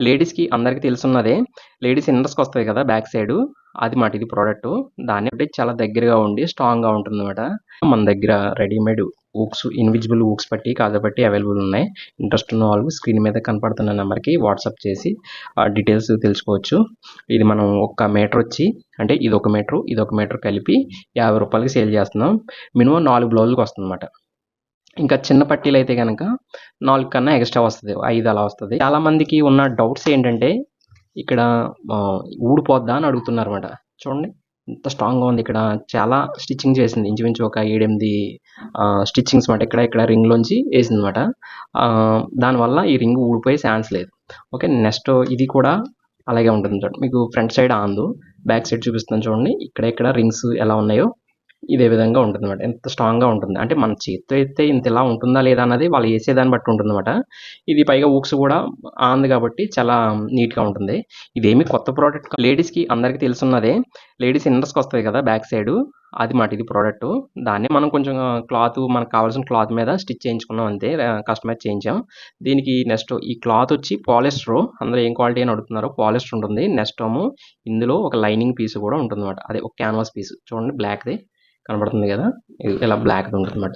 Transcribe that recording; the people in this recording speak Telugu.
లేడీస్‌కి అందరికి తెలిసున్నదే. లేడీస్ ఇన్నర్స్‌కి వస్తది కదా! Back side. అది మాట ఇది ప్రొడక్టు. దాన్ని బట్టి చాలా దగ్గరగా ఉండి స్ట్రాంగ్‌గా ఉంటుందన్నమాట. మన దగ్గర రెడీమేడ్ హూక్స్, ఇన్విజిబుల్ హూక్స్ పట్టి, కాజా పట్టి అవైలబుల్ ఉన్నాయి. ఇంట్రెస్ట్ ఉన్న వాళ్ళు స్క్రీన్ మీద కనపడుతున్న నెంబర్‌కి వాట్సాప్ చేసి డీటెయిల్స్ తెలుసుకోవచ్చు. ఇది మనం ఒక మీటర్ వచ్చి అంటే ఇదొక మీటరు, ఇదొక మీటర్ కలిపి రూ. 50కి సేల్ చేస్తున్నాం. మినిమమ్ 4 బ్లౌజులకి వస్తుందన్నమాట. ఇంకా చిన్న పట్టీలైతే గనక 4 కన్నా ఎక్స్‌ట్రా వస్తది. 5 అలా వస్తది. చాలా మందికి ఉన్న డౌట్స్ ఏంటంటే ఇక్కడ ఊడిపోద్దా అని అడుగుతున్నారన్నమాట. చూడండి ఎంత స్ట్రాంగ్‌గా ఉంది. ఇక్కడ చాలా స్టిచ్చింగ్ చేసింది. ఇంచుమించు ఒక 7, 8 స్టిచ్చింగ్స్ మాట. ఇక్కడ రింగ్‌లోంచి ఏసిందన్నమాట. దానివల్ల ఈ రింగ్ ఊడిపోయే ఛాన్స్ లేదు. ఓకే. నెక్స్ట్ ఇది కూడా అలాగే ఉంటుంది చూడండి. మీకు ఫ్రంట్ సైడ్ ఆందు, బ్యాక్ సైడ్ చూపిస్తున్నాను చూడండి. ఇక్కడ రింగ్స్ ఎలా ఉన్నాయో ఇదే విధంగా ఉంటుందన్నమాట. ఎంత స్ట్రాంగ్‌గా ఉంటుంది. అంటే మన చేత్తో ఎత్తే ఇంత ఇలా ఉంటుందా లేదా అన్నది వాళ్ళు ఏసేదాన్ని బట్టి ఉంటుందన్నమాట. ఇది పైగా హూక్స్ కూడా ఆంది కాబట్టి చాలా నీట్‌గా ఉంటుంది. ఇదేమి కొత్త ప్రోడక్ట్ లేడీస్‌కి అందరికి తెలిసున్నదే. లేడీస్ ఇన్నర్స్‌కి వస్తది కదా! Back side. అది మాట ఇది ప్రొడక్టు. దాన్నే మనం కొంచెం మనకు కావాల్సిన క్లాత్ మీద స్టిచ్ చేయించుకున్నాం అంతే. కస్టమైజ్ చేయించాం. దీనికి నెక్స్ట్ ఈ క్లాత్ వచ్చి పాలిస్టరు. అందరూ ఏం క్వాలిటీ అని అడుగుతున్నారు. పాలిస్టర్ ఉంటుంది. నెక్స్ట్ ఏమో ఇందులో ఒక లైనింగ్ పీస్ కూడా ఉంటుందన్నమాట. అదే ఒక క్యాన్వాస్ పీస్ చూడండి బ్లాక్‌ది కనబడుతుంది కదా! ఇలా బ్లాక్‌ది ఉంటుందన్నమాట.